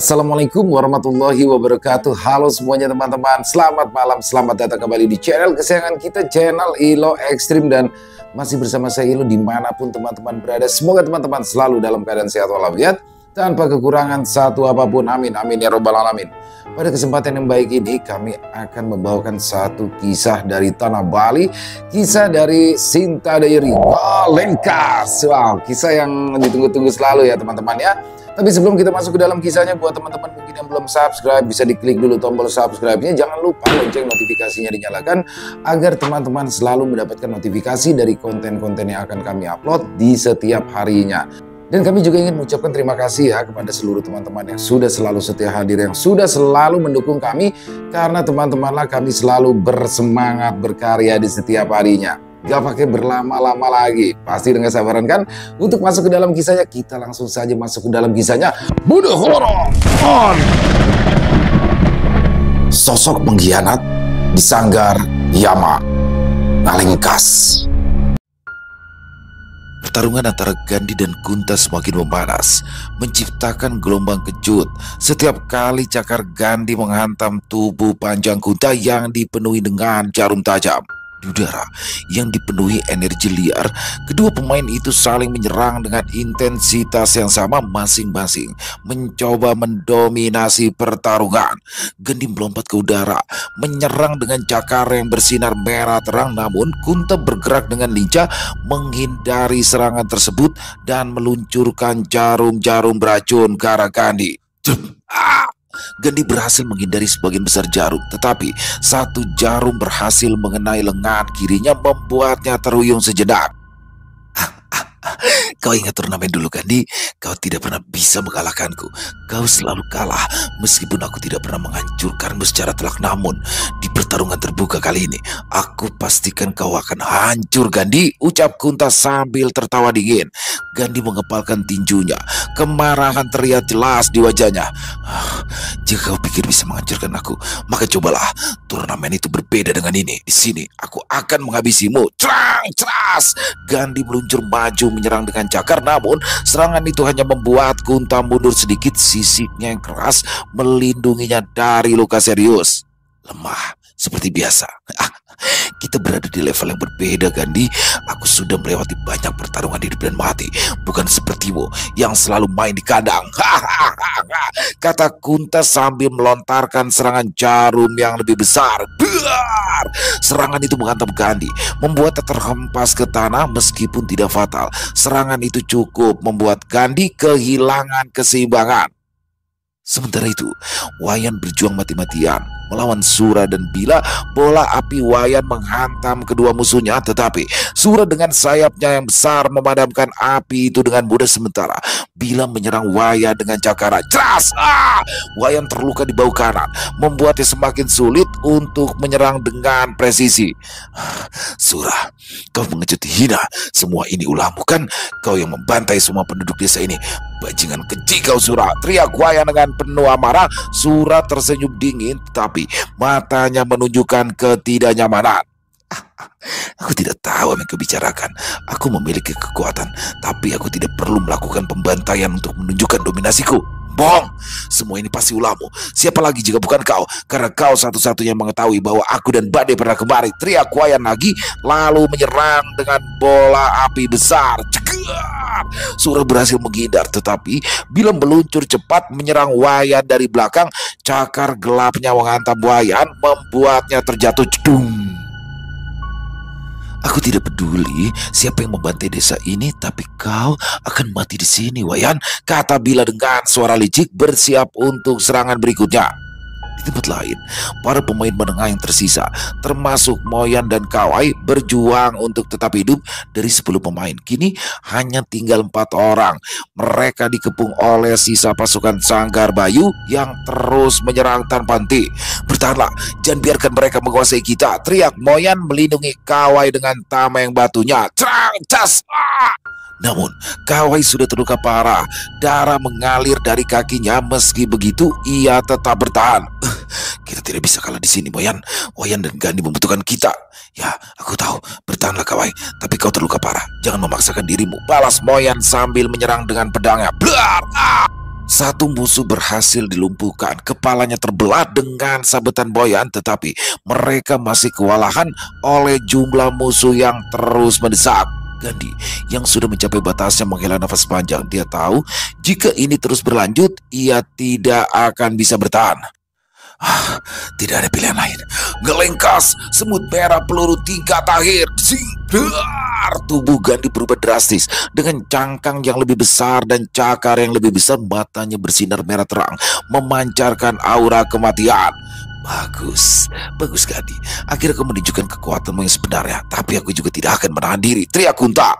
Assalamualaikum warahmatullahi wabarakatuh. Halo semuanya teman-teman, selamat malam, selamat datang kembali di channel kesayangan kita, channel Ilo Ekstrim. Dan masih bersama saya Ilo dimanapun teman-teman berada. Semoga teman-teman selalu dalam keadaan sehat walafiat, tanpa kekurangan satu apapun, amin amin ya robbal alamin. Pada kesempatan yang baik ini kami akan membawakan satu kisah dari tanah Bali, kisah dari Sinta Diary Lengkas. Wow, kisah yang ditunggu-tunggu selalu ya teman-teman ya. Tapi sebelum kita masuk ke dalam kisahnya, buat teman-teman mungkin yang belum subscribe, bisa diklik dulu tombol subscribe-nya. Jangan lupa lonceng notifikasinya dinyalakan agar teman-teman selalu mendapatkan notifikasi dari konten-konten yang akan kami upload di setiap harinya. Dan kami juga ingin mengucapkan terima kasih ya kepada seluruh teman-teman yang sudah selalu setia hadir, yang sudah selalu mendukung kami. Karena teman-temanlah kami selalu bersemangat berkarya di setiap harinya. Gak pakai berlama-lama lagi, pasti dengan sabaran kan untuk masuk ke dalam kisahnya. Kita langsung saja masuk ke dalam kisahnya. Bunuh horor on. Sosok pengkhianat di sanggar Yama Nalengkas. Pertarungan antara Gandhi dan Kunta semakin memanas, menciptakan gelombang kejut. Setiap kali cakar Gandhi menghantam tubuh panjang Kunta yang dipenuhi dengan jarum tajam. Di udara yang dipenuhi energi liar, kedua pemain itu saling menyerang dengan intensitas yang sama, masing-masing mencoba mendominasi pertarungan. Gandhi melompat ke udara, menyerang dengan cakar yang bersinar merah terang, namun Kunta bergerak dengan lincah menghindari serangan tersebut dan meluncurkan jarum-jarum beracun ke arah Gandhi. Gandhi berhasil menghindari sebagian besar jarum, tetapi satu jarum berhasil mengenai lengan kirinya, membuatnya terhuyung sejenak. Kau ingat turnamen dulu Gandhi? Kau tidak pernah bisa mengalahkanku. Kau selalu kalah meskipun aku tidak pernah menghancurkanmu secara telak. Namun di pertarungan terbuka kali ini aku pastikan kau akan hancur Gandhi, ucap Kunta sambil tertawa dingin. Gandhi mengepalkan tinjunya, kemarahan terlihat jelas di wajahnya. Jika kau pikir bisa menghancurkan aku, maka cobalah. Turnamen itu berbeda dengan ini. Di sini aku akan menghabisimu. Ceras! Gandhi meluncur maju menyerang dengan cakar, namun serangan itu hanya membuat Kunta mundur sedikit. Sisiknya yang keras melindunginya dari luka serius. Lemah seperti biasa. Kita berada di level yang berbeda Gandhi. Aku sudah melewati banyak pertarungan hidup dan mati, bukan sepertimu yang selalu main di kandang. Kata Kunta sambil melontarkan serangan jarum yang lebih besar. Biar! Serangan itu menghantam Gandhi, membuatnya terhempas ke tanah meskipun tidak fatal. Serangan itu cukup membuat Gandhi kehilangan keseimbangan. Sementara itu, Wayan berjuang mati-matian melawan Sura dan Bila. Bola api Wayan menghantam kedua musuhnya, tetapi Sura dengan sayapnya yang besar memadamkan api itu dengan mudah. Sementara Bila menyerang Wayan dengan cakar. Ceras! Wayan terluka di bahu kanan, membuatnya semakin sulit untuk menyerang dengan presisi. Sura, kau mengecut hina. Semua ini ulahmu kan? Kau yang membantai semua penduduk desa ini. Bajingan keji kau Sura, teriak Wayan dengan penuh amarah. Sura tersenyum dingin, tetapi matanya menunjukkan ketidaknyamanan. Aku tidak tahu apa yang kau bicarakan. Aku memiliki kekuatan, tapi aku tidak perlu melakukan pembantaian untuk menunjukkan dominasiku. Bohong, semua ini pasti ulahmu. Siapa lagi jika bukan kau? Karena kau satu-satunya yang mengetahui bahwa aku dan Badai pernah kemari, teriak Wayan lagi, lalu menyerang dengan bola api besar. Cegar! Sura berhasil menghindar, tetapi bila meluncur cepat menyerang Wayan dari belakang, cakar gelapnya menghantam Wayan, membuatnya terjatuh. Jedung. Aku tidak peduli siapa yang membantai desa ini, tapi kau akan mati di sini, Wayan, kata Bila dengan suara licik, bersiap untuk serangan berikutnya. Di tempat lain, para pemain menengah yang tersisa, termasuk Moyan dan Kawai, berjuang untuk tetap hidup. Dari 10 pemain, kini hanya tinggal 4 orang. Mereka dikepung oleh sisa pasukan Sanggar Bayu yang terus menyerang tanpa henti. Bertahanlah, jangan biarkan mereka menguasai kita, teriak Moyan melindungi Kawai dengan tameng batunya. Cerang, cas! Namun Kawai sudah terluka parah, darah mengalir dari kakinya. Meski begitu ia tetap bertahan. Kita tidak bisa kalah di sini, Moyan. Wayan dan Gandhi membutuhkan kita. Ya, aku tahu. Bertahanlah Kawai, tapi kau terluka parah. Jangan memaksakan dirimu, balas Moyan sambil menyerang dengan pedangnya. Blar! Satu musuh berhasil dilumpuhkan, kepalanya terbelah dengan sabetan Wayan, tetapi mereka masih kewalahan oleh jumlah musuh yang terus mendesak. Gandhi yang sudah mencapai batasnya menghela nafas panjang. Dia tahu jika ini terus berlanjut, ia tidak akan bisa bertahan. Tidak ada pilihan lain. Ngelengkas, semut merah peluru tingkat akhir. Tubuh Gandhi berubah drastis. Dengan cangkang yang lebih besar dan cakar yang lebih besar, matanya bersinar merah terang, memancarkan aura kematian. Bagus, bagus Gandhi. Akhirnya kau menunjukkan kekuatanmu yang sebenarnya. Tapi aku juga tidak akan menahan diri. Teriak Kunta.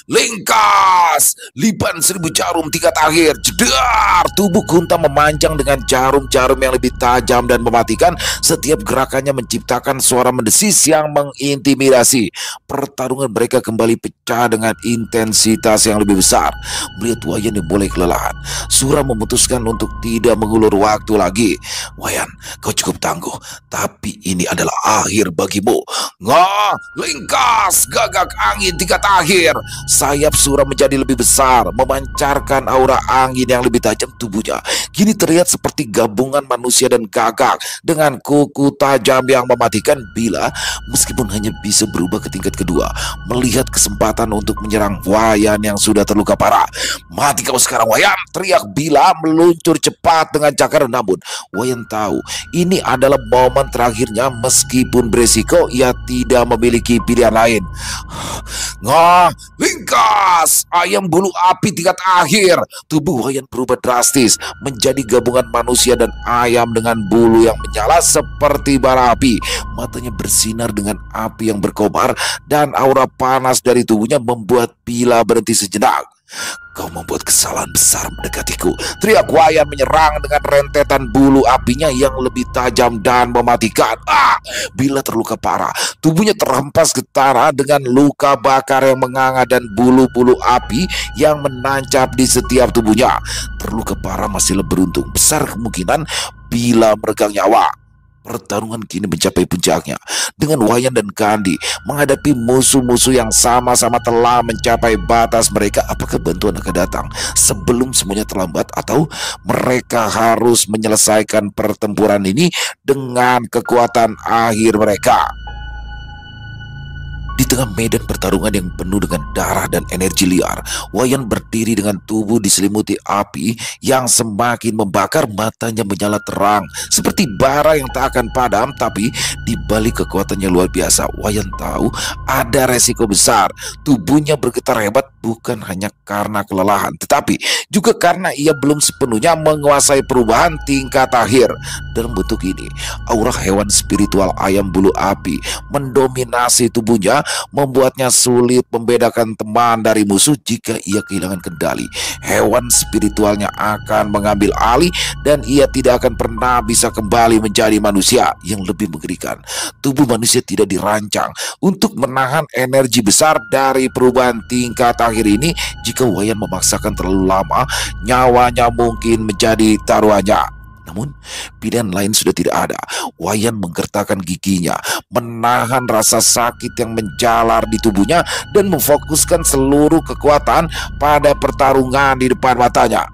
Lengkas, liban 1000 jarum tingkat akhir. Jedar. Tubuh Kunta memanjang dengan jarum-jarum yang lebih tajam dan mematikan. Setiap gerakannya menciptakan suara mendesis yang mengintimidasi. Pertarungan mereka kembali pecah dengan intensitas yang lebih besar. Melihat Wayan yang mulai kelelahan, Sura memutuskan untuk tidak mengulur waktu lagi. Wayan, kau cukup tangguh, tapi ini adalah akhir bagimu. Lengkas, gagak angin tingkat akhir. Sayap Sura menjadi lebih besar, memancarkan aura angin yang lebih tajam. Tubuhnya kini terlihat seperti gabungan manusia dan gagak dengan kuku tajam yang mematikan. Bila meskipun hanya bisa berubah ke tingkat kedua, melihat kesempatan untuk menyerang Wayan yang sudah terluka parah. Mati kau sekarang Wayan, teriak Bila meluncur cepat dengan cakar. Namun Wayan tahu ini adalah momen terakhirnya. Meskipun beresiko, ia tidak memiliki pilihan lain. Lingkas, ayam bulu api tingkat akhir. Tubuh Wayan berubah drastis menjadi gabungan manusia dan ayam dengan bulu yang menyala seperti bara api. Matanya bersinar dengan api yang berkobar, dan aura panas dari tubuhnya membuat Bila berhenti sejenak. Kau membuat kesalahan besar mendekatiku, teriak Wayan menyerang dengan rentetan bulu apinya yang lebih tajam dan mematikan. Bila terluka parah, tubuhnya terhempas ke tanah dengan luka bakar yang menganga dan bulu-bulu api yang menancap di setiap tubuhnya. Terluka parah masih beruntung, besar kemungkinan Bila meregang nyawa. Pertarungan kini mencapai puncaknya dengan Wayan dan Gandhi menghadapi musuh-musuh yang sama-sama telah mencapai batas mereka. Apakah bantuan akan datang sebelum semuanya terlambat, atau mereka harus menyelesaikan pertempuran ini dengan kekuatan akhir mereka? Di tengah medan pertarungan yang penuh dengan darah dan energi liar, Wayan berdiri dengan tubuh diselimuti api yang semakin membakar. Matanya menyala terang seperti bara yang tak akan padam. Tapi di balik kekuatannya luar biasa, Wayan tahu ada resiko besar. Tubuhnya bergetar hebat bukan hanya karena kelelahan, tetapi juga karena ia belum sepenuhnya menguasai perubahan tingkat akhir. Dalam bentuk ini, aura hewan spiritual ayam bulu api mendominasi tubuhnya, membuatnya sulit membedakan teman dari musuh. Jika ia kehilangan kendali, hewan spiritualnya akan mengambil alih dan ia tidak akan pernah bisa kembali menjadi manusia. Yang lebih mengerikan, tubuh manusia tidak dirancang untuk menahan energi besar dari perubahan tingkat akhir ini. Jika Wayan memaksakan terlalu lama, nyawanya mungkin menjadi taruhannya. Namun pilihan lain sudah tidak ada. Wayan menggertakkan giginya, menahan rasa sakit yang menjalar di tubuhnya, dan memfokuskan seluruh kekuatan pada pertarungan di depan matanya.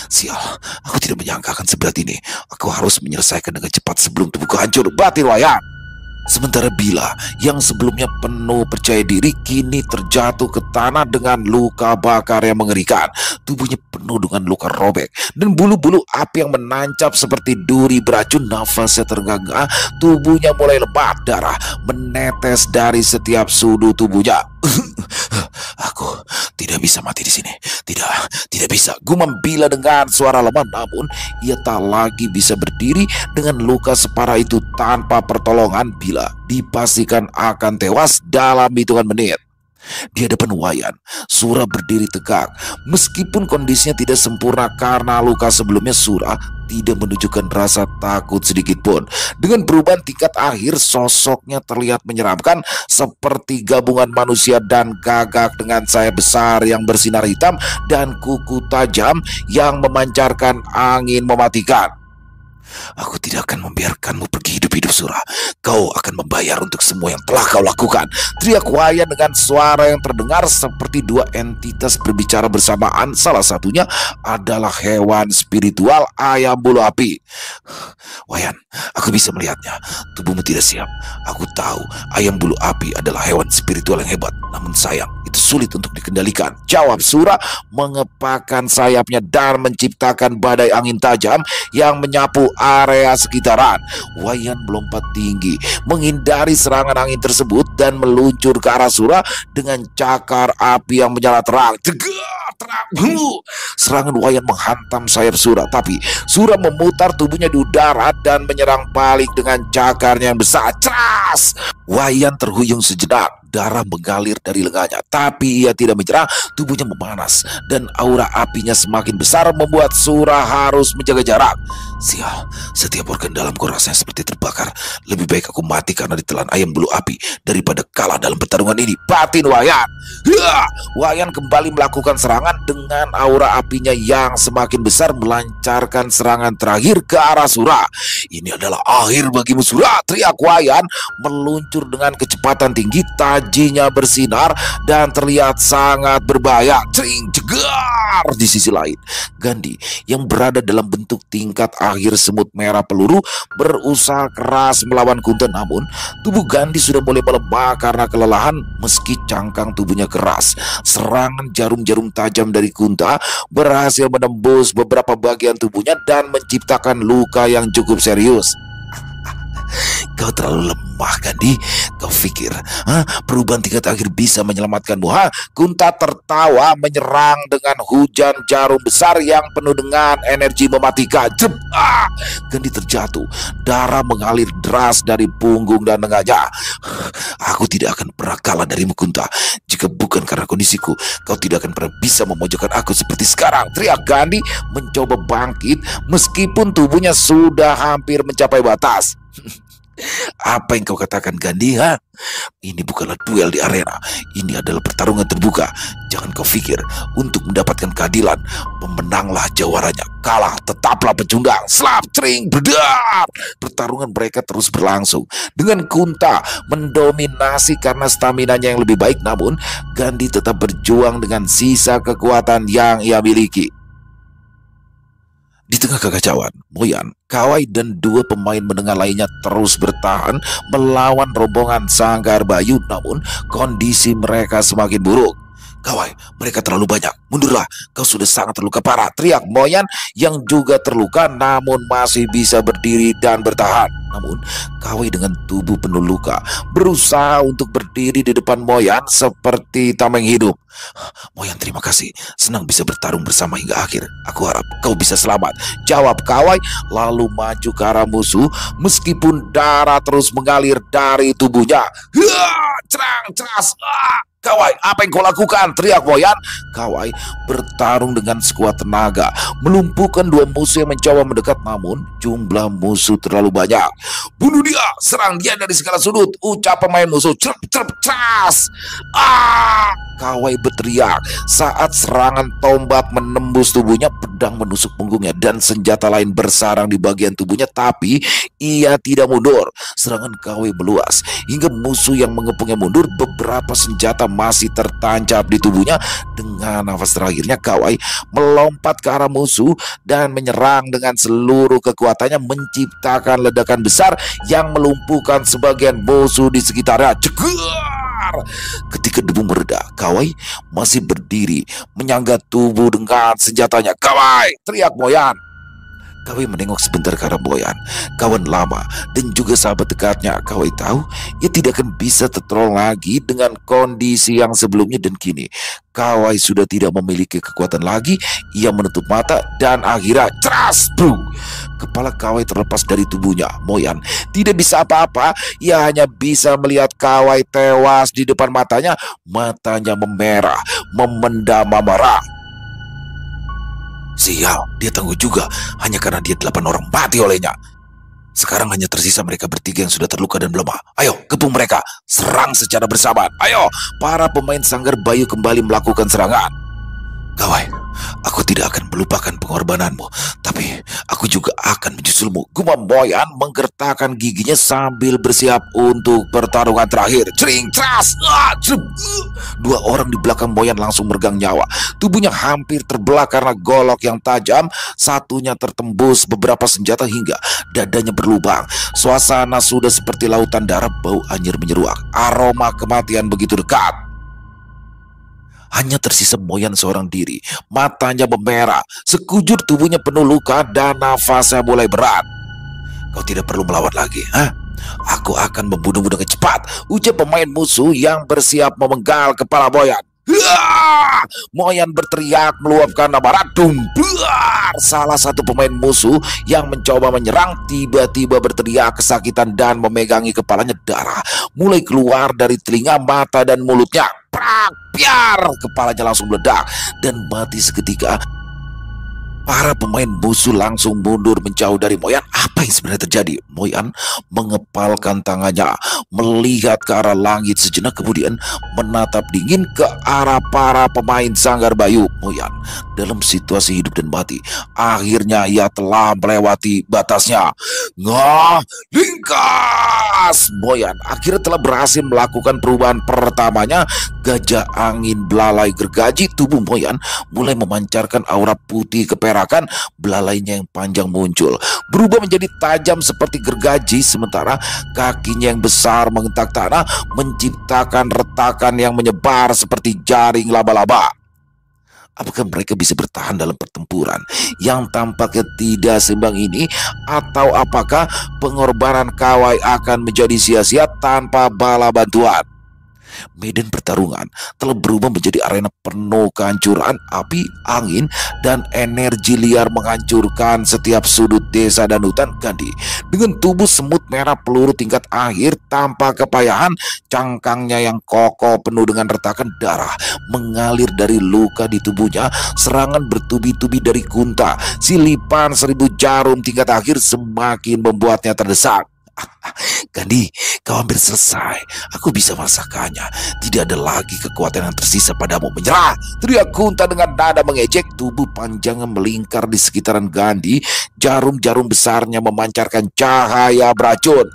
Sial, aku tidak menyangka akan seberat ini. Aku harus menyelesaikan dengan cepat sebelum tubuhku hancur. Batin Wayan. Sementara Bila yang sebelumnya penuh percaya diri kini terjatuh ke tanah dengan luka bakar yang mengerikan. Tubuhnya penuh dengan luka robek dan bulu-bulu api yang menancap seperti duri beracun. Nafasnya terengah-engah, tubuhnya mulai lemah, darah menetes dari setiap sudut tubuhnya. Aku tidak bisa mati di sini. Tidak bisa, gumam Bila dengan suara lemah. Namun ia tak lagi bisa berdiri dengan luka separah itu. Tanpa pertolongan, Bila dipastikan akan tewas dalam hitungan menit. Di hadapan Wayan, Sura berdiri tegak. Meskipun kondisinya tidak sempurna karena luka sebelumnya, Sura tidak menunjukkan rasa takut sedikit pun. Dengan perubahan tingkat akhir, sosoknya terlihat menyeramkan, seperti gabungan manusia dan gagak dengan sayap besar yang bersinar hitam dan kuku tajam yang memancarkan angin mematikan. Aku tidak akan membiarkanmu pergi hidup-hidup, Sura. Kau akan membayar untuk semua yang telah kau lakukan. Teriak Wayan dengan suara yang terdengar seperti dua entitas berbicara bersamaan. Salah satunya adalah hewan spiritual ayam bulu api. Wayan, aku bisa melihatnya. Tubuhmu tidak siap. Aku tahu ayam bulu api adalah hewan spiritual yang hebat. Namun sayang, itu sulit untuk dikendalikan. Jawab Sura mengepakkan sayapnya dan menciptakan badai angin tajam yang menyapu area sekitaran. Wayan melompat tinggi, menghindari serangan angin tersebut dan meluncur ke arah Sura dengan cakar api yang menyala terang. Jegar, terang. Serangan Wayan menghantam sayap Sura, tapi Sura memutar tubuhnya di udara dan menyerang balik dengan cakarnya yang besar. Ceras! Wayan terhuyung sejenak. Darah mengalir dari lengannya, tapi ia tidak menyerah. Tubuhnya memanas dan aura apinya semakin besar membuat Sura harus menjaga jarak. Sial, setiap organ dalamku rasanya seperti terbakar. Lebih baik aku mati karena ditelan ayam bulu api daripada kalah dalam pertarungan ini. Batin Wayan. Wayan kembali melakukan serangan dengan aura apinya yang semakin besar, melancarkan serangan terakhir ke arah Sura. Ini adalah akhir bagimu, Sura, teriak Wayan meluncur dengan kecepatan tinggi. Tajinya bersinar dan terlihat sangat berbahaya. Cering, jegar. Di sisi lain, Gandhi yang berada dalam bentuk tingkat akhir semut merah peluru berusaha keras melawan Kunta, namun tubuh Gandhi sudah mulai melemah karena kelelahan. Meski cangkang tubuhnya keras, serangan jarum-jarum tajam dari Kunta berhasil menembus beberapa bagian tubuhnya dan menciptakan luka yang cukup serius. Kau terlalu lemah, Gandhi. Kau pikir perubahan tingkat akhir bisa menyelamatkanmu? Kunta tertawa menyerang dengan hujan jarum besar yang penuh dengan energi mematikan. Gandhi terjatuh. Darah mengalir deras dari punggung dan lengannya. Aku tidak akan pernah kalah darimu, Kunta. Jika bukan karena kondisiku, kau tidak akan pernah bisa memojokkan aku seperti sekarang, teriak Gandhi mencoba bangkit meskipun tubuhnya sudah hampir mencapai batas. Apa yang kau katakan, Gandhi? Ini bukanlah duel di arena. Ini adalah pertarungan terbuka. Jangan kau pikir untuk mendapatkan keadilan pemenanglah jawaranya, kalah tetaplah pecundang. Slap, cering, berdar. Pertarungan mereka terus berlangsung dengan Kunta mendominasi karena staminanya yang lebih baik. Namun Gandhi tetap berjuang dengan sisa kekuatan yang ia miliki. Di tengah kekacauan, Moyan, Kawai, dan dua pemain menengah lainnya terus bertahan melawan rombongan Sanggar Bayu. Namun kondisi mereka semakin buruk. Kawai, mereka terlalu banyak. Mundurlah, kau sudah sangat terluka parah, teriak Moyan yang juga terluka namun masih bisa berdiri dan bertahan. Namun Kawai dengan tubuh penuh luka berusaha untuk berdiri di depan Moyan seperti tameng hidup. Moyan, terima kasih. Senang bisa bertarung bersama hingga akhir. Aku harap kau bisa selamat, jawab Kawai lalu maju ke arah musuh meskipun darah terus mengalir dari tubuhnya. Cerang, ceras. Kawai, apa yang kau lakukan? Teriak Moyan. Kawai bertarung dengan sekuat tenaga, melumpuhkan dua musuh yang mencoba mendekat, namun jumlah musuh terlalu banyak. Bunuh dia, serang dia dari segala sudut, ucap pemain musuh. Cerp, cerp, cas. Kawai berteriak saat serangan tombak menembus tubuhnya. Pedang menusuk punggungnya dan senjata lain bersarang di bagian tubuhnya, tapi ia tidak mundur. Serangan Kawai meluas hingga musuh yang mengepungnya mundur. Beberapa senjata masih tertancap di tubuhnya. Dengan nafas terakhirnya, Kawai melompat ke arah musuh dan menyerang dengan seluruh kekuatannya, menciptakan ledakan besar yang melumpuhkan sebagian musuh di sekitarnya. Cegar! Ketika debu mereda, Kawai masih berdiri menyangga tubuh dengan senjatanya. Kawai, teriak Moyan. Kawai menengok sebentar ke arah Moyan, kawan lama dan juga sahabat dekatnya. Kawai tahu ia tidak akan bisa tertolong lagi dengan kondisi yang sebelumnya, dan kini Kawai sudah tidak memiliki kekuatan lagi. Ia menutup mata dan akhirnya ceras, bro. Kepala Kawai terlepas dari tubuhnya. Moyan tidak bisa apa-apa. Ia hanya bisa melihat Kawai tewas di depan matanya. Matanya memerah, memendam amarah. Sial, dia tangguh juga hanya karena dia 8 orang mati olehnya. Sekarang hanya tersisa mereka bertiga yang sudah terluka dan melemah. Ayo, kepung mereka, serang secara bersamaan. Ayo, para pemain Sanggar Bayu kembali melakukan serangan. Kawai, Aku tidak akan melupakan pengorbananmu, tapi aku juga akan menyusulmu. Gumam Moyan menggertakkan giginya sambil bersiap untuk pertarungan terakhir. Cering, tras, dua orang di belakang Moyan langsung meregang nyawa. Tubuhnya hampir terbelah karena golok yang tajam. Satunya tertembus beberapa senjata hingga dadanya berlubang. Suasana sudah seperti lautan darah, bau anyir menyeruak. Aroma kematian begitu dekat. Hanya tersisa Moyan seorang diri. Matanya memerah, sekujur tubuhnya penuh luka dan nafasnya mulai berat. Kau tidak perlu melawan lagi, ha? Aku akan membunuhmu dengan cepat, ujar pemain musuh yang bersiap memenggal kepala Moyan. Moyan berteriak meluapkan amarah. Salah satu pemain musuh yang mencoba menyerang tiba-tiba berteriak kesakitan dan memegangi kepalanya. Darah mulai keluar dari telinga, mata, dan mulutnya. Prak, piar, kepalanya langsung meledak dan mati seketika. Para pemain musuh langsung mundur menjauh dari Moyan. Apa yang sebenarnya terjadi? Moyan mengepalkan tangannya, melihat ke arah langit sejenak, kemudian menatap dingin ke arah para pemain Sanggar Bayu. Moyan dalam situasi hidup dan mati. Akhirnya ia telah melewati batasnya. Ngah, lingkas! Moyan akhirnya telah berhasil melakukan perubahan pertamanya. Gajah angin belalai gergaji. Tubuh Moyan mulai memancarkan aura putih keperakan. Belalainya yang panjang muncul, berubah menjadi tajam seperti gergaji, sementara kakinya yang besar mengentak tanah, menciptakan retakan yang menyebar seperti jaring laba-laba. Apakah mereka bisa bertahan dalam pertempuran yang tampaknya tidak seimbang ini? Atau apakah pengorbanan Kawai akan menjadi sia-sia tanpa bala bantuan? Medan pertarungan telah berubah menjadi arena penuh kehancuran. Api, angin, dan energi liar menghancurkan setiap sudut desa dan hutan. Gandhi dengan tubuh semut merah peluru tingkat akhir tanpa kepayahan, cangkangnya yang kokoh penuh dengan retakan. Darah mengalir dari luka di tubuhnya. Serangan bertubi-tubi dari Kunta, silipan 1000 jarum tingkat akhir, semakin membuatnya terdesak. Gandhi, kau hampir selesai. Aku bisa merasakannya. Tidak ada lagi kekuatan yang tersisa padamu. Menyerah! Teriak Kunta dengan nada mengejek. Tubuh panjangnya melingkar di sekitaran Gandhi. Jarum-jarum besarnya memancarkan cahaya beracun.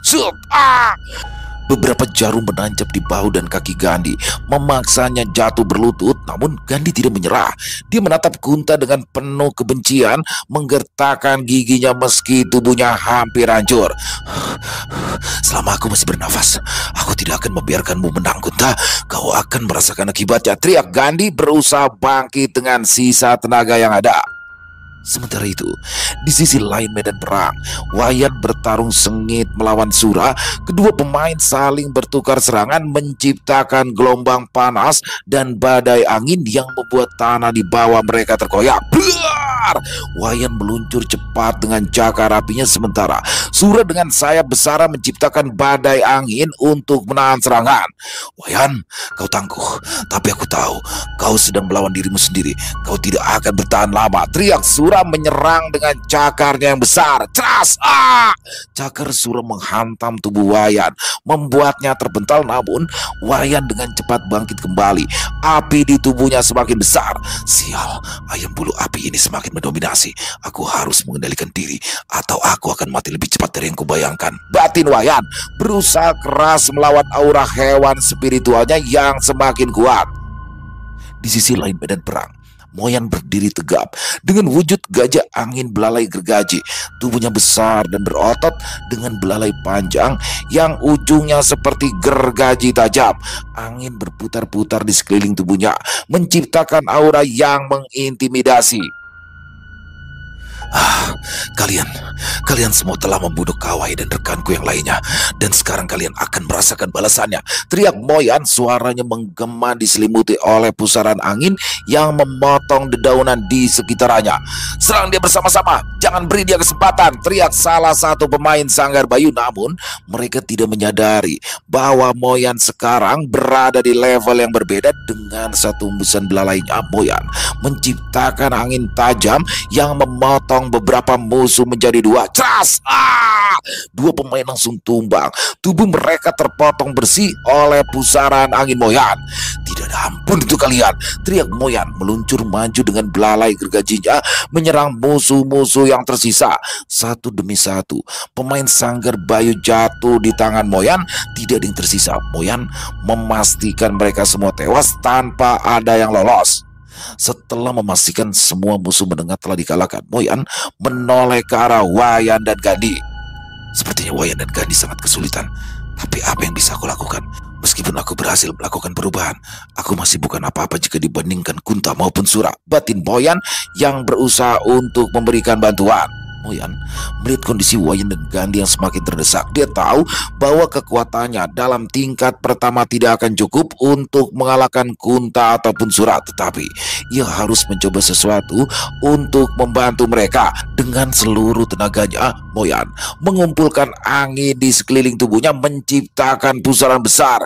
Beberapa jarum menancap di bahu dan kaki Gandhi, memaksanya jatuh berlutut. Namun Gandhi tidak menyerah. Dia menatap Kunta dengan penuh kebencian, menggertakkan giginya meski tubuhnya hampir hancur. Selama aku masih bernafas, aku tidak akan membiarkanmu menang, Kunta. Kau akan merasakan akibatnya, teriak Gandhi berusaha bangkit dengan sisa tenaga yang ada. Sementara itu, di sisi lain medan perang, Wayan bertarung sengit melawan Sura. Kedua pemain saling bertukar serangan, menciptakan gelombang panas dan badai angin yang membuat tanah di bawah mereka terkoyak. Wayan meluncur cepat dengan cakar apinya, sementara Sura dengan sayap besar menciptakan badai angin untuk menahan serangan. Wayan, kau tangguh, tapi aku tahu kau sedang melawan dirimu sendiri. Kau tidak akan bertahan lama, teriak Sura menyerang dengan cakarnya yang besar. Ceras! Cakar Sura menghantam tubuh Wayan, membuatnya terpental. Namun Wayan dengan cepat bangkit kembali. Api di tubuhnya semakin besar. Sial, ayam bulu api ini semakin mendominasi. Aku harus mengendalikan diri, atau aku akan mati lebih cepat dari yang kubayangkan. Batin Wayan berusaha keras melawan aura hewan spiritualnya yang semakin kuat. Di sisi lain medan perang, Moyan berdiri tegap dengan wujud gajah angin belalai gergaji. Tubuhnya besar dan berotot dengan belalai panjang yang ujungnya seperti gergaji tajam. Angin berputar-putar di sekeliling tubuhnya, menciptakan aura yang mengintimidasi. Kalian semua telah membunuh Kawai dan rekanku yang lainnya, dan sekarang kalian akan merasakan balasannya, teriak Moyan. Suaranya menggema diselimuti oleh pusaran angin yang memotong dedaunan di sekitarnya. Serang dia bersama-sama, jangan beri dia kesempatan, teriak salah satu pemain Sanggar Bayu. Namun mereka tidak menyadari bahwa Moyan sekarang berada di level yang berbeda. Dengan satu hembusan belalainya, Moyan menciptakan angin tajam yang memotong beberapa musuh menjadi dua. Ceras! Dua pemain langsung tumbang. Tubuh mereka terpotong bersih oleh pusaran angin Moyan. Tidak Tidak ada ampun untuk kalian, teriak Moyan meluncur maju dengan belalai gergajinya menyerang musuh-musuh yang tersisa. Satu demi satu, pemain Sanggar Bayu jatuh di tangan Moyan. Tidak ada yang tersisa. Moyan memastikan mereka semua tewas tanpa ada yang lolos. Setelah memastikan semua musuh menengah telah dikalahkan, Moyan menoleh ke arah Wayan dan Gandhi. Sepertinya Wayan dan Gandhi sangat kesulitan. Tapi apa yang bisa aku lakukan? Meskipun aku berhasil melakukan perubahan, aku masih bukan apa-apa jika dibandingkan Kunta maupun Sura. Batin Moyan yang berusaha untuk memberikan bantuan. Moyan melihat kondisi Wayan dan Gandhi yang semakin terdesak. Dia tahu bahwa kekuatannya dalam tingkat pertama tidak akan cukup untuk mengalahkan Kunta ataupun Sura. Tetapi ia harus mencoba sesuatu untuk membantu mereka. Dengan seluruh tenaganya, Moyan mengumpulkan angin di sekeliling tubuhnya menciptakan pusaran besar.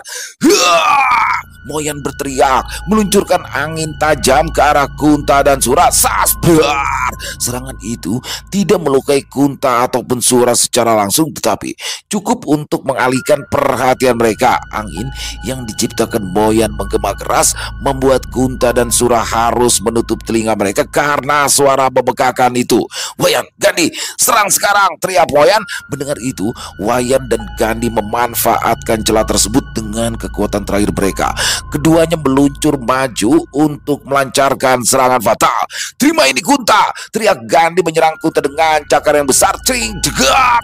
Moyan berteriak, meluncurkan angin tajam ke arah Kunta dan Sura. Sasbar! Serangan itu tidak melukai Kunta ataupun Sura secara langsung, tetapi cukup untuk mengalihkan perhatian mereka. Angin yang diciptakan Moyan menggema keras membuat Kunta dan Sura harus menutup telinga mereka karena suara membekakan itu. Wayan, Gandhi, serang sekarang, teriak Moyan. Mendengar itu, Wayan dan Gandhi memanfaatkan celah tersebut dengan kekuatan terakhir mereka. Keduanya meluncur maju untuk melancarkan serangan fatal. Terima ini Kunta, teriak Gandhi menyerang Kunta dengan cakar yang besar. Cring, jegat.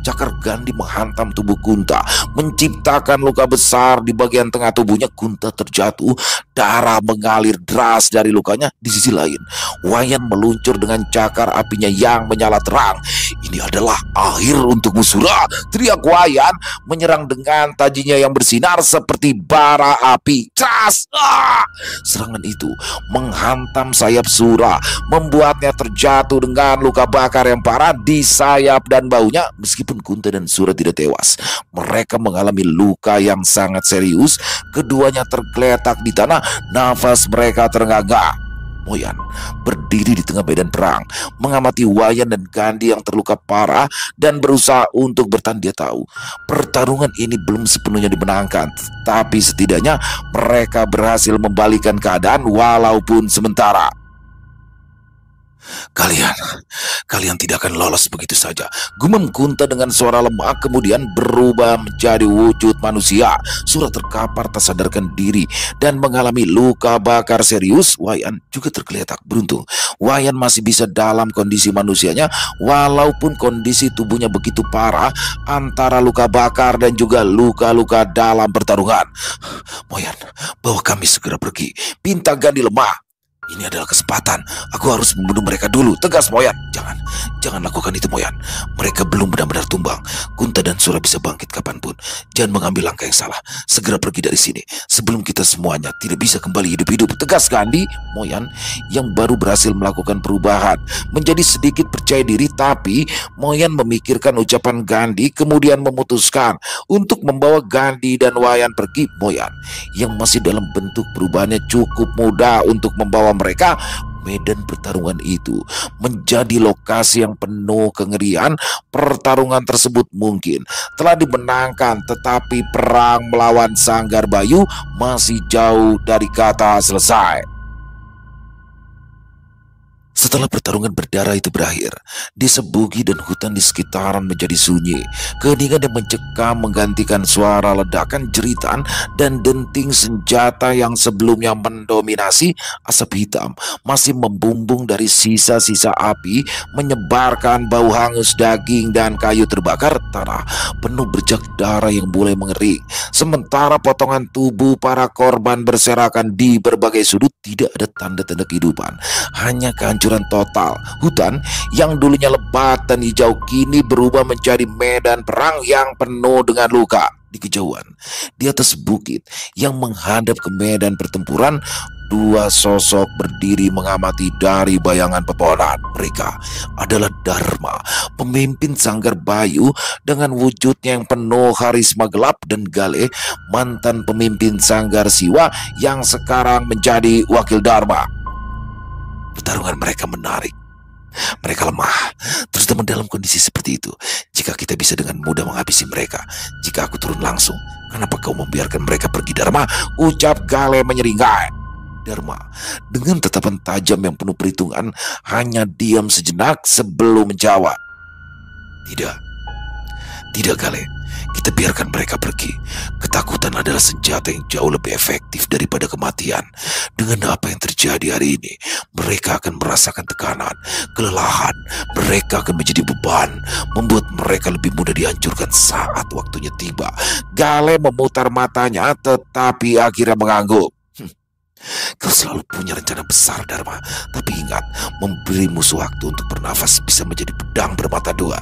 Cakar Gandhi menghantam tubuh Kunta, menciptakan luka besar di bagian tengah tubuhnya. Kunta terjatuh, darah mengalir deras dari lukanya. Di sisi lain, Wayan meluncur dengan cakar apinya yang menyala terang. Ini adalah akhir untukmu Sura, teriak Wayan menyerang dengan tajinya yang bersinar seperti bara api. Cas! Serangan itu menghantam sayap Sura, membuatnya terjatuh dengan luka bakar yang parah di sayap dan baunya. Meskipun Kunta dan Sura tidak tewas, mereka mengalami luka yang sangat serius. Keduanya tergeletak di tanah, nafas mereka terengah-engah. Moyan berdiri di tengah medan perang, mengamati Wayan dan Gandhi yang terluka parah dan berusaha untuk bertahan. Dia tahu pertarungan ini belum sepenuhnya dimenangkan, tapi setidaknya mereka berhasil membalikan keadaan walaupun sementara. Kalian tidak akan lolos begitu saja, gumam Kunta dengan suara lemah, kemudian berubah menjadi wujud manusia. Sura terkapar tak sadarkan diri dan mengalami luka bakar serius. Wayan juga tergeletak. Beruntung Wayan masih bisa dalam kondisi manusianya, walaupun kondisi tubuhnya begitu parah antara luka bakar dan juga luka-luka dalam pertarungan. Moyan, bawa kami segera pergi, pinta Gandhi lemah. Ini adalah kesempatan. Aku harus membunuh mereka dulu, tegas Moyan. Jangan lakukan itu Moyan. Mereka belum benar-benar tumbang. Kunta dan Sura bisa bangkit kapanpun. Jangan mengambil langkah yang salah. Segera pergi dari sini sebelum kita semuanya tidak bisa kembali hidup-hidup, tegas Gandhi. Moyan yang baru berhasil melakukan perubahan menjadi sedikit percaya diri, tapi Moyan memikirkan ucapan Gandhi kemudian memutuskan untuk membawa Gandhi dan Wayan pergi. Moyan yang masih dalam bentuk perubahannya cukup mudah untuk membawa mereka. Medan pertarungan itu menjadi lokasi yang penuh kengerian. Pertarungan tersebut mungkin telah dimenangkan, tetapi perang melawan Sanggar Bayu masih jauh dari kata selesai. Setelah pertarungan berdarah itu berakhir, desa Bugi dan hutan di sekitaran menjadi sunyi. Keheningan yang mencekam menggantikan suara ledakan, jeritan, dan denting senjata yang sebelumnya mendominasi. Asap hitam masih membumbung dari sisa-sisa api, menyebarkan bau hangus daging dan kayu terbakar. Tanah penuh berjak darah yang mulai mengering. Sementara potongan tubuh para korban berserakan di berbagai sudut, tidak ada tanda-tanda kehidupan, hanya kehancuran total. Hutan yang dulunya lebat dan hijau kini berubah menjadi medan perang yang penuh dengan luka. Di kejauhan, di atas bukit yang menghadap ke medan pertempuran, dua sosok berdiri mengamati dari bayangan pepohonan. Mereka adalah Dharma, pemimpin Sanggar Bayu dengan wujudnya yang penuh karisma gelap, dan Gale, mantan pemimpin Sanggar Siwa yang sekarang menjadi wakil Dharma. Pertarungan mereka menarik. Mereka lemah, terutama dalam kondisi seperti itu. Jika kita bisa dengan mudah menghabisi mereka, jika aku turun langsung, Kenapa kau membiarkan mereka pergi, Dharma? Ucap Gale menyeringai. Dharma dengan tatapan tajam yang penuh perhitungan hanya diam sejenak sebelum menjawab. Tidak, tidak Gale. Kita biarkan mereka pergi. Ketakutan adalah senjata yang jauh lebih efektif daripada kematian. Dengan apa yang terjadi hari ini, mereka akan merasakan tekanan, kelelahan. Mereka akan menjadi beban, membuat mereka lebih mudah dihancurkan saat waktunya tiba. Gale memutar matanya, tetapi akhirnya mengangguk. Kau selalu punya rencana besar, Dharma. Tapi ingat, memberi musuh waktu untuk bernafas bisa menjadi pedang bermata dua.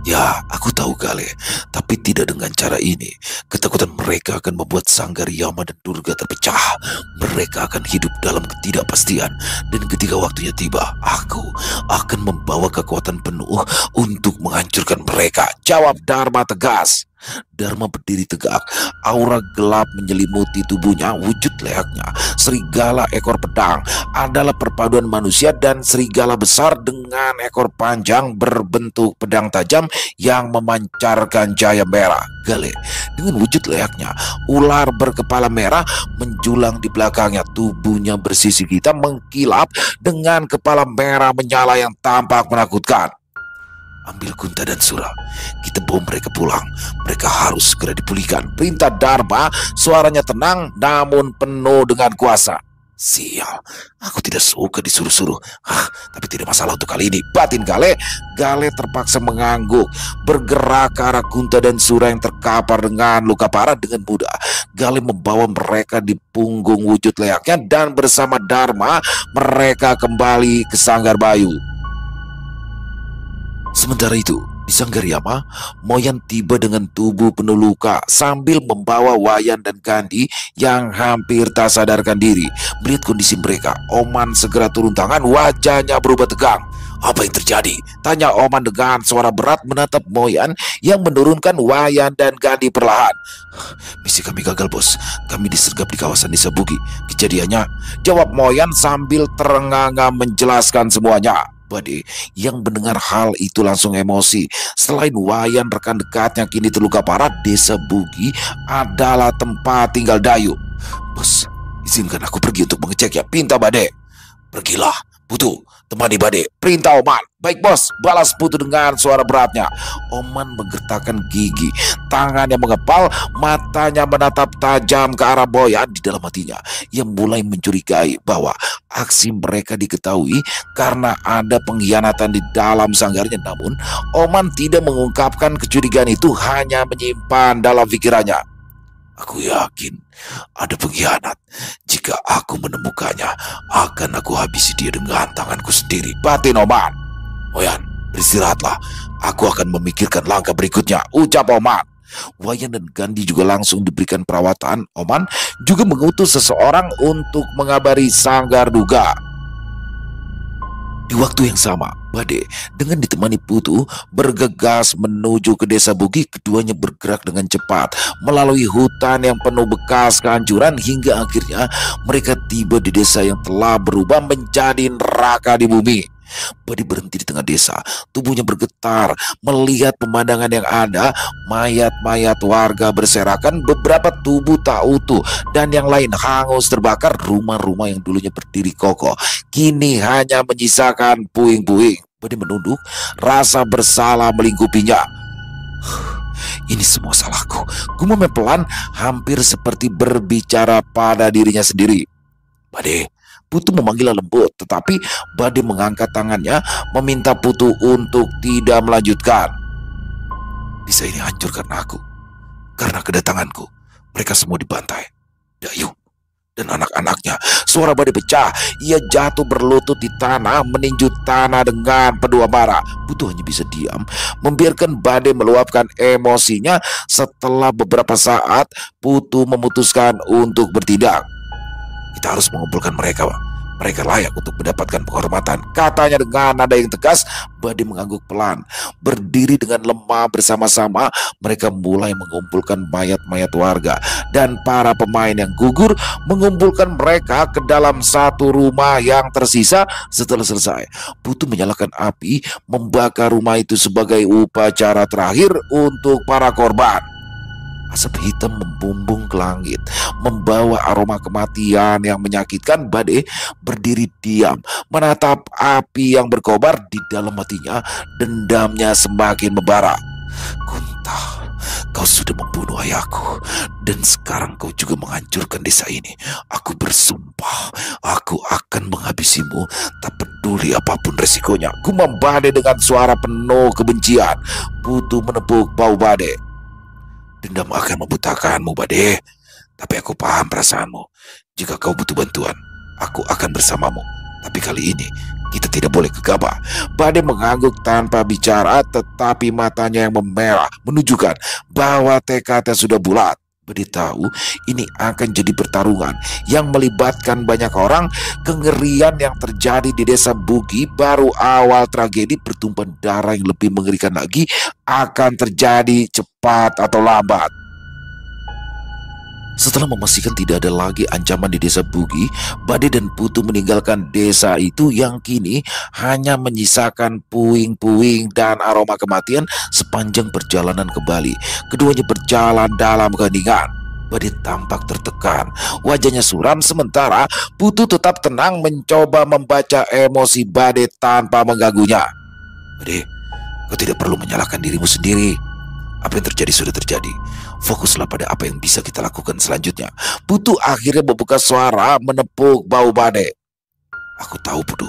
Ya, aku tahu Gale, tapi tidak dengan cara ini. Ketakutan mereka akan membuat sanggar Yama dan Durga terpecah. Mereka akan hidup dalam ketidakpastian. Dan ketika waktunya tiba, aku akan membawa kekuatan penuh untuk menghancurkan mereka. Jawab Dharma tegas. Dharma berdiri tegak, aura gelap menyelimuti tubuhnya. Wujud leaknya serigala ekor pedang adalah perpaduan manusia dan serigala besar dengan ekor panjang berbentuk pedang tajam yang memancarkan cahaya merah. Gale dengan wujud leaknya, ular berkepala merah menjulang di belakangnya. Tubuhnya bersisik hitam mengkilap dengan kepala merah menyala yang tampak menakutkan. Ambil Kunta dan Sura, kita bawa mereka pulang. Mereka harus segera dipulihkan. Perintah Dharma, suaranya tenang namun penuh dengan kuasa. Sial, aku tidak suka disuruh-suruh. Tapi tidak masalah untuk kali ini, batin Gale. Gale terpaksa mengangguk, bergerak ke arah Kunta dan Sura yang terkapar dengan luka parah. Dengan mudah Gale membawa mereka di punggung wujud leaknya, dan bersama Dharma mereka kembali ke Sanggar Bayu. Sementara itu, di Sanggar Yama, Moyan tiba dengan tubuh penuh luka sambil membawa Wayan dan Gandhi yang hampir tak sadarkan diri. Melihat kondisi mereka, Oman segera turun tangan, wajahnya berubah tegang. Apa yang terjadi? Tanya Oman dengan suara berat menatap Moyan yang menurunkan Wayan dan Gandhi perlahan. Misi kami gagal, bos. Kami disergap di kawasan Desa Bugi. Kejadiannya, jawab Moyan sambil terengah-engah menjelaskan semuanya. Bade yang mendengar hal itu langsung emosi. Selain Wayan, rekan dekatnya kini terluka parah. Desa Bugi adalah tempat tinggal Dayu. Bos, izinkan aku pergi untuk mengecek ya. Pinta Bade. Pergilah, Putu, temani Bade. Perintah Oman. Baik bos, balas Putu dengan suara beratnya. Oman menggertakkan gigi, tangannya mengepal, matanya menatap tajam ke arah Moyan. Di dalam hatinya, ia mulai mencurigai bahwa aksi mereka diketahui karena ada pengkhianatan di dalam sanggarnya. Namun, Oman tidak mengungkapkan kecurigaan itu, hanya menyimpan dalam pikirannya. Aku yakin ada pengkhianat. Jika aku menemukannya, akan aku habisi dia dengan tanganku sendiri, batin Oman. Moyan, beristirahatlah. Aku akan memikirkan langkah berikutnya, ucap Oman. Wayan dan Gandhi juga langsung diberikan perawatan. Oman juga mengutus seseorang untuk mengabari Sanggar Duga. Di waktu yang sama, Bade dengan ditemani Putu bergegas menuju ke Desa Bugi. Keduanya bergerak dengan cepat melalui hutan yang penuh bekas kehancuran hingga akhirnya mereka tiba di desa yang telah berubah menjadi neraka di bumi. Bade berhenti di tengah desa, tubuhnya bergetar melihat pemandangan yang ada. Mayat-mayat warga berserakan, beberapa tubuh tak utuh dan yang lain hangus terbakar. Rumah-rumah yang dulunya berdiri kokoh kini hanya menyisakan puing-puing. Bade menunduk, rasa bersalah melingkupinya. Ini semua salahku, gumamnya pelan, hampir seperti berbicara pada dirinya sendiri. Bade, Putu memanggil lembut, tetapi Bade mengangkat tangannya meminta Putu untuk tidak melanjutkan. Desa ini hancur karena aku. Karena kedatanganku, mereka semua dibantai. Dayu dan anak-anaknya. Suara Bade pecah. Ia jatuh berlutut di tanah, meninju tanah dengan penuh amarah. Putu hanya bisa diam, membiarkan Bade meluapkan emosinya. Setelah beberapa saat, Putu memutuskan untuk bertindak. Kita harus mengumpulkan mereka. Mereka layak untuk mendapatkan penghormatan, katanya dengan nada yang tegas. Bade mengangguk pelan, berdiri dengan lemah. Bersama-sama mereka mulai mengumpulkan mayat-mayat warga dan para pemain yang gugur, mengumpulkan mereka ke dalam satu rumah yang tersisa. Setelah selesai, Putu menyalakan api, membakar rumah itu sebagai upacara terakhir untuk para korban. Asap hitam membumbung ke langit, membawa aroma kematian yang menyakitkan. Bade berdiri diam, menatap api yang berkobar di dalam hatinya. Dendamnya semakin membara. Kunta, kau sudah membunuh ayahku, dan sekarang kau juga menghancurkan desa ini. Aku bersumpah, aku akan menghabisimu, tak peduli apapun resikonya. Gumam Bade dengan suara penuh kebencian. Putu menepuk bau Bade. Dendam akan membutakanmu, Bade. Tapi aku paham perasaanmu. Jika kau butuh bantuan, aku akan bersamamu. Tapi kali ini, kita tidak boleh gegabah. Bade mengangguk tanpa bicara, tetapi matanya yang memerah menunjukkan bahwa tekadnya sudah bulat. Bade tahu ini akan jadi pertarungan yang melibatkan banyak orang. Kengerian yang terjadi di desa Bugi baru awal tragedi. Pertumpahan darah yang lebih mengerikan lagi akan terjadi cepat atau lambat. Setelah memastikan tidak ada lagi ancaman di desa Bugi, Bade dan Putu meninggalkan desa itu yang kini hanya menyisakan puing-puing dan aroma kematian. Sepanjang perjalanan ke Bali, keduanya berjalan dalam keheningan. Bade tampak tertekan, wajahnya suram, sementara Putu tetap tenang mencoba membaca emosi Bade tanpa mengganggunya. Bade, kau tidak perlu menyalahkan dirimu sendiri. Apa yang terjadi sudah terjadi. Fokuslah pada apa yang bisa kita lakukan selanjutnya. Putu akhirnya membuka suara menepuk bau Bade. Aku tahu, Putu,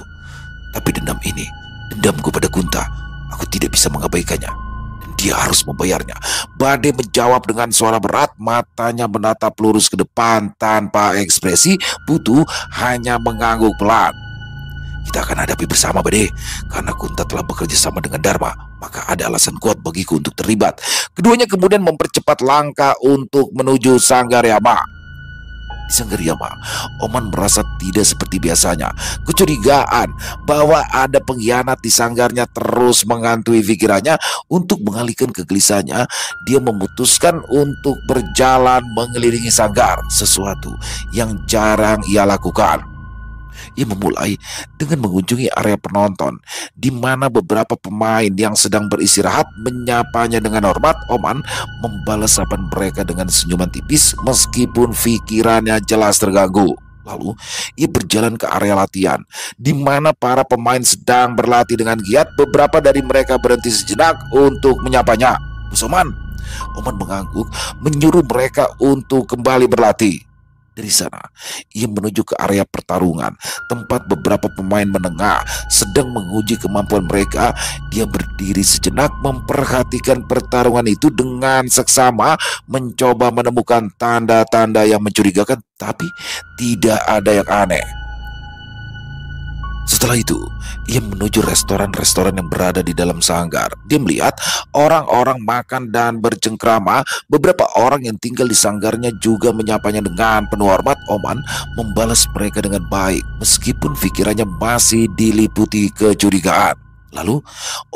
tapi dendam ini, dendamku pada Kunta, aku tidak bisa mengabaikannya, dan dia harus membayarnya. Bade menjawab dengan suara berat, matanya menatap lurus ke depan tanpa ekspresi. Putu hanya mengangguk pelan. Kita akan hadapi bersama, Bade. Karena Kunta telah bekerja sama dengan Dharma, maka ada alasan kuat bagiku untuk terlibat. Keduanya kemudian mempercepat langkah untuk menuju Sanggaryama. Di Sanggaryama, Oman merasa tidak seperti biasanya. Kecurigaan bahwa ada pengkhianat di sanggarnya terus menghantui pikirannya. Untuk mengalihkan kegelisahannya, dia memutuskan untuk berjalan mengelilingi sanggar, sesuatu yang jarang ia lakukan. Ia memulai dengan mengunjungi area penonton, di mana beberapa pemain yang sedang beristirahat menyapanya dengan hormat. Oman membalas sapaan mereka dengan senyuman tipis meskipun pikirannya jelas terganggu. Lalu ia berjalan ke area latihan, di mana para pemain sedang berlatih dengan giat. Beberapa dari mereka berhenti sejenak untuk menyapanya. "Bos Oman," Oman mengangguk, menyuruh mereka untuk kembali berlatih. Dari sana, ia menuju ke area pertarungan, tempat beberapa pemain menengah sedang menguji kemampuan mereka. Dia berdiri sejenak memperhatikan pertarungan itu dengan seksama, mencoba menemukan tanda-tanda yang mencurigakan, tapi tidak ada yang aneh. Setelah itu, ia menuju restoran-restoran yang berada di dalam sanggar. Dia melihat orang-orang makan dan bercengkrama. Beberapa orang yang tinggal di sanggarnya juga menyapanya dengan penuh hormat. Oman membalas mereka dengan baik, meskipun pikirannya masih diliputi kecurigaan. Lalu,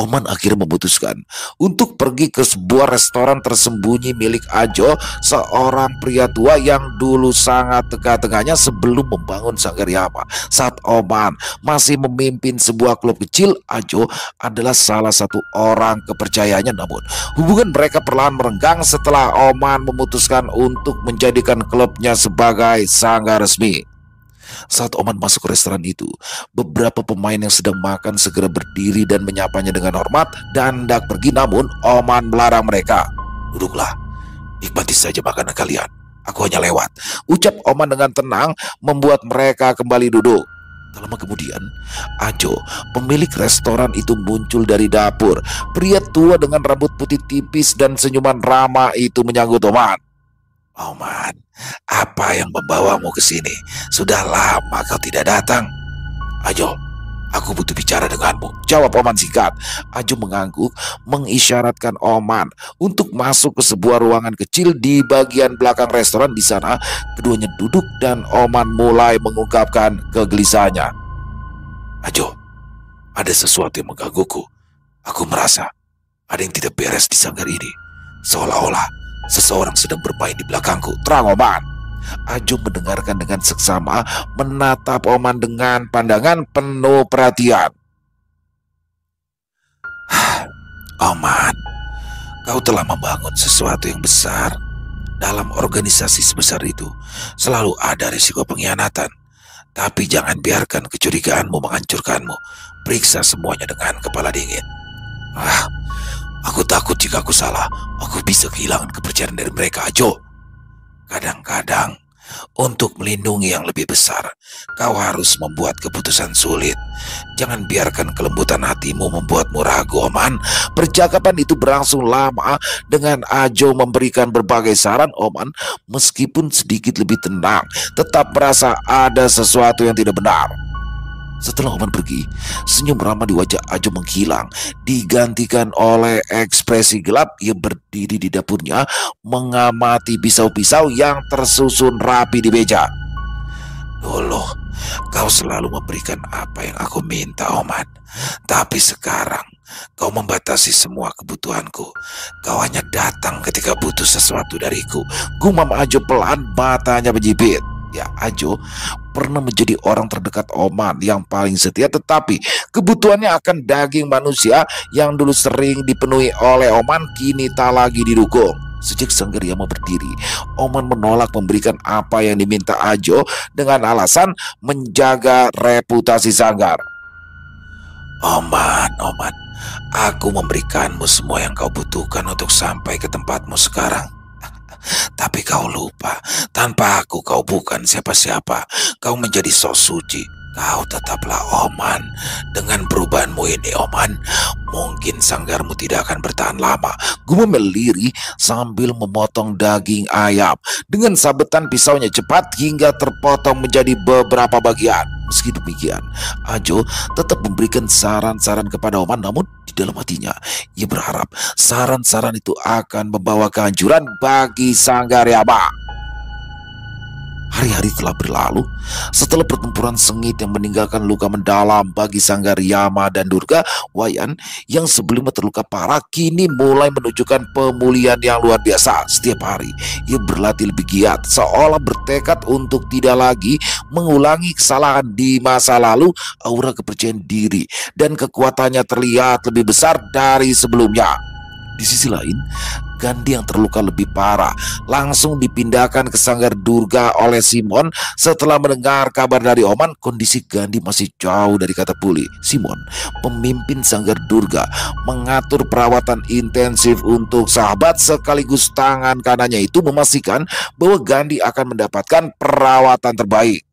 Oman akhirnya memutuskan untuk pergi ke sebuah restoran tersembunyi milik Ajo, seorang pria tua yang dulu sangat tegak-tegaknya sebelum membangun Sanggaryama. Saat Oman masih memimpin sebuah klub kecil, Ajo adalah salah satu orang kepercayaannya. Namun, hubungan mereka perlahan merenggang setelah Oman memutuskan untuk menjadikan klubnya sebagai sanggar resmi. Saat Oman masuk ke restoran itu, beberapa pemain yang sedang makan segera berdiri dan menyapanya dengan hormat dan hendak pergi. Namun Oman melarang mereka. "Duduklah, nikmati saja makanan kalian. Aku hanya lewat," ucap Oman dengan tenang, membuat mereka kembali duduk. Tak lama kemudian, Ajo, pemilik restoran itu, muncul dari dapur. Pria tua dengan rambut putih tipis dan senyuman ramah itu menyambut Oman. "Oman, apa yang membawamu ke sini? Sudah lama kau tidak datang." "Ajo, aku butuh bicara denganmu," jawab Oman singkat. Ajo mengangguk, mengisyaratkan Oman untuk masuk ke sebuah ruangan kecil di bagian belakang restoran. Di sana, keduanya duduk dan Oman mulai mengungkapkan kegelisahannya. "Ajo, ada sesuatu yang menggangguku. Aku merasa ada yang tidak beres di sanggar ini. Seolah-olah seseorang sedang bermain di belakangku," terang Oman. Ajo mendengarkan dengan seksama, menatap Oman dengan pandangan penuh perhatian. "Oman, kau telah membangun sesuatu yang besar. Dalam organisasi sebesar itu, selalu ada risiko pengkhianatan. Tapi jangan biarkan kecurigaanmu menghancurkanmu. Periksa semuanya dengan kepala dingin. Ah, aku takut jika aku salah, aku bisa kehilangan kepercayaan dari mereka, Ajo. Kadang-kadang, untuk melindungi yang lebih besar, kau harus membuat keputusan sulit. Jangan biarkan kelembutan hatimu membuatmu ragu, Oman. Percakapan itu berlangsung lama dengan Ajo memberikan berbagai saran. Oman, meskipun sedikit lebih tenang, tetap merasa ada sesuatu yang tidak benar. Setelah Oman pergi, senyum ramah di wajah Ajo menghilang, digantikan oleh ekspresi gelap. Ia berdiri di dapurnya, mengamati pisau-pisau yang tersusun rapi di meja. Dulu, kau selalu memberikan apa yang aku minta, Oman. Tapi sekarang, kau membatasi semua kebutuhanku. Kau hanya datang ketika butuh sesuatu dariku. Gumam Ajo pelan, matanya berjibit. Ya, Ajo pernah menjadi orang terdekat Oman yang paling setia, tetapi kebutuhannya akan daging manusia yang dulu sering dipenuhi oleh Oman kini tak lagi didukung. Sejak Sanggar Yama berdiri, Oman menolak memberikan apa yang diminta Ajo dengan alasan menjaga reputasi Sanggar. Oman, aku memberikanmu semua yang kau butuhkan untuk sampai ke tempatmu sekarang. Tapi kau lupa, tanpa aku kau bukan siapa-siapa. Kau menjadi sok suci. Kau tetaplah Oman. Dengan perubahanmu ini, Oman, mungkin sanggarmu tidak akan bertahan lama. Gumam meliri sambil memotong daging ayam. Dengan sabetan pisaunya cepat hingga terpotong menjadi beberapa bagian. Meski demikian, Ajo tetap memberikan saran-saran kepada Oman, namun di dalam hatinya ia berharap saran-saran itu akan membawa kehancuran bagi Sanggar Yama. Hari-hari telah berlalu. Setelah pertempuran sengit yang meninggalkan luka mendalam bagi Sanggar Yama dan Durga, Wayan yang sebelumnya terluka parah kini mulai menunjukkan pemulihan yang luar biasa. Setiap hari ia berlatih lebih giat, seolah bertekad untuk tidak lagi mengulangi kesalahan di masa lalu. Aura kepercayaan diri dan kekuatannya terlihat lebih besar dari sebelumnya. Di sisi lain, Gandhi yang terluka lebih parah langsung dipindahkan ke Sanggar Durga oleh Simon. Setelah mendengar kabar dari Oman, kondisi Gandhi masih jauh dari kata pulih. Simon, pemimpin Sanggar Durga, mengatur perawatan intensif untuk sahabat, sekaligus tangan kanannya itu memastikan bahwa Gandhi akan mendapatkan perawatan terbaik.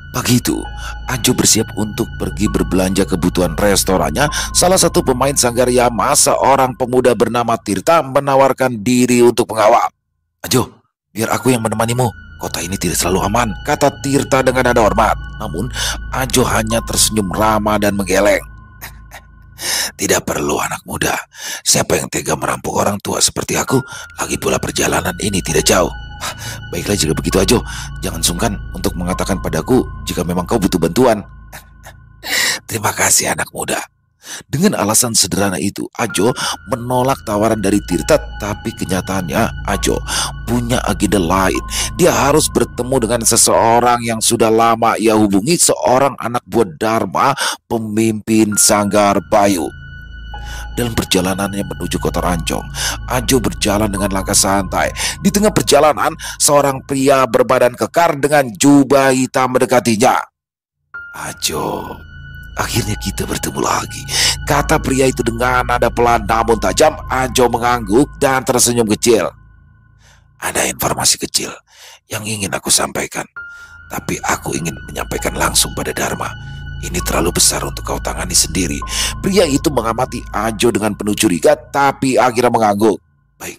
Pagi itu, Ajo bersiap untuk pergi berbelanja kebutuhan restorannya. Salah satu pemain Sanggar Yama, seorang pemuda bernama Tirta, menawarkan diri untuk mengawal. Ajo, biar aku yang menemanimu. Kota ini tidak selalu aman, kata Tirta dengan nada hormat. Namun, Ajo hanya tersenyum ramah dan menggeleng. Tidak perlu, anak muda. Siapa yang tega merampok orang tua seperti aku? Lagi pula perjalanan ini tidak jauh. Baiklah jika begitu, Ajo. Jangan sungkan untuk mengatakan padaku jika memang kau butuh bantuan. Terima kasih, anak muda. Dengan alasan sederhana itu, Ajo menolak tawaran dari Tirta. Tapi kenyataannya Ajo punya agenda lain. Dia harus bertemu dengan seseorang yang sudah lama ia hubungi, seorang anak buah Dharma, pemimpin Sanggar Bayu. Dalam perjalanannya menuju kota Rancong, Ajo berjalan dengan langkah santai. Di tengah perjalanan, seorang pria berbadan kekar dengan jubah hitam mendekatinya. Ajo, akhirnya kita bertemu lagi, kata pria itu dengan nada pelan namun tajam. Ajo mengangguk dan tersenyum kecil. Ada informasi kecil yang ingin aku sampaikan, tapi aku ingin menyampaikan langsung pada Dharma. Ini terlalu besar untuk kau tangani sendiri. Pria itu mengamati Ajo dengan penuh curiga, tapi akhirnya mengangguk. Baik,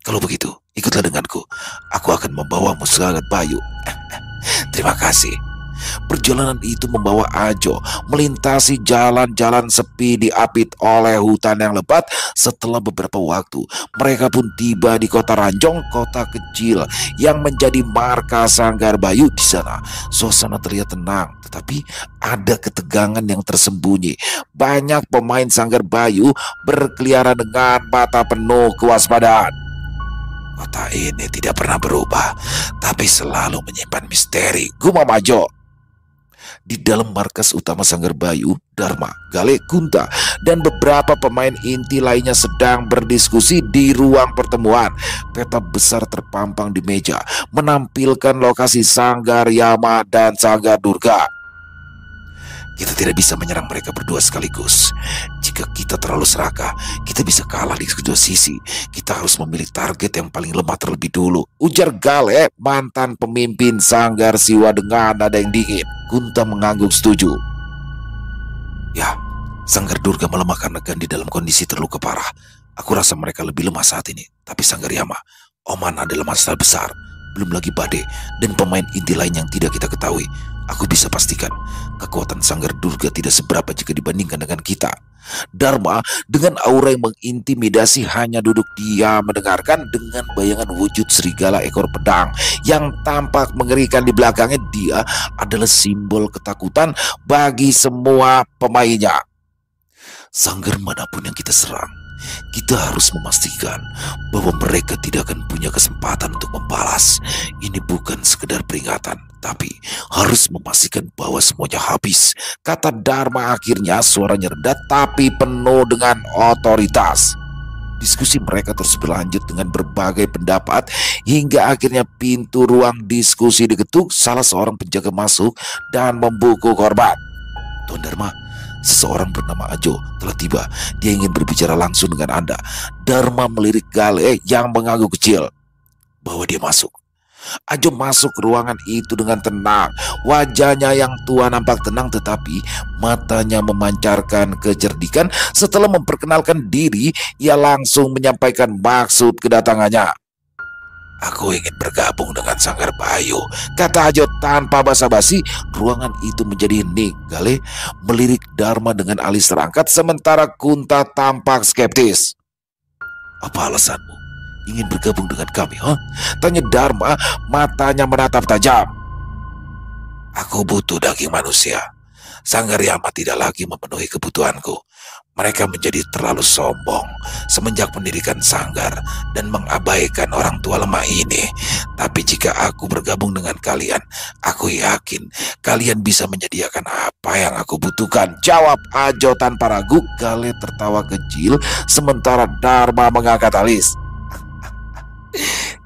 kalau begitu ikutlah denganku. Aku akan membawamu Sanggar Bayu. Terima kasih. Perjalanan itu membawa Ajo melintasi jalan-jalan sepi diapit oleh hutan yang lebat. Setelah beberapa waktu, mereka pun tiba di kota Rancong, kota kecil yang menjadi markas Sanggar Bayu. Di sana, suasana terlihat tenang, tetapi ada ketegangan yang tersembunyi. Banyak pemain Sanggar Bayu berkeliaran dengan mata penuh kewaspadaan. Kota ini tidak pernah berubah, tapi selalu menyimpan misteri, gumam Ajo. Di dalam markas utama Sanggar Bayu, Dharma, Gale, Kunta, dan beberapa pemain inti lainnya sedang berdiskusi di ruang pertemuan. Peta besar terpampang di meja, menampilkan lokasi Sanggar Yama dan Sanggar Durga. Kita tidak bisa menyerang mereka berdua sekaligus. Jika kita terlalu serakah, kita bisa kalah di kedua sisi. Kita harus memilih target yang paling lemah terlebih dulu, ujar Gale, mantan pemimpin Sanggar Siwa dengan nada yang dingin. Kunta mengangguk setuju. Ya, Sanggar Durga melemah karena Gandhi dalam kondisi terluka parah. Aku rasa mereka lebih lemah saat ini. Tapi Sanggar Yama, Oman adalah masalah besar. Belum lagi Bade dan pemain inti lain yang tidak kita ketahui. Aku bisa pastikan kekuatan Sanggar Durga tidak seberapa jika dibandingkan dengan kita. Dharma dengan aura yang mengintimidasi hanya duduk diam mendengarkan dengan bayangan wujud serigala ekor pedang yang tampak mengerikan di belakangnya. Dia adalah simbol ketakutan bagi semua pemainnya. Sanggar manapun yang kita serang, kita harus memastikan bahwa mereka tidak akan punya kesempatan untuk membalas. Ini bukan sekedar peringatan, tapi harus memastikan bahwa semuanya habis, kata Dharma akhirnya, suaranya rendah tapi penuh dengan otoritas. Diskusi mereka terus berlanjut dengan berbagai pendapat hingga akhirnya pintu ruang diskusi diketuk. Salah seorang penjaga masuk dan membungkuk hormat. Tuan Dharma, seseorang bernama Ajo telah tiba. Dia ingin berbicara langsung dengan Anda. Dharma melirik Gale yang mengangguk kecil. Bawa dia masuk. Ajo masuk ke ruangan itu dengan tenang. Wajahnya yang tua nampak tenang, tetapi matanya memancarkan kecerdikan. Setelah memperkenalkan diri, ia langsung menyampaikan maksud kedatangannya. Aku ingin bergabung dengan Sanggar Bayu, kata Ajo tanpa basa-basi. Ruangan itu menjadi hening. Gale melirik Dharma dengan alis terangkat, sementara Kunta tampak skeptis. Apa alasanmu ingin bergabung dengan kami, tanya Dharma, matanya menatap tajam. Aku butuh daging manusia. Sanggar Yama tidak lagi memenuhi kebutuhanku. Mereka menjadi terlalu sombong semenjak mendirikan Sanggar dan mengabaikan orang tua lemah ini. Tapi jika aku bergabung dengan kalian, aku yakin kalian bisa menyediakan apa yang aku butuhkan, jawab Ajo tanpa ragu. Gale tertawa kecil sementara Dharma mengangkat alis.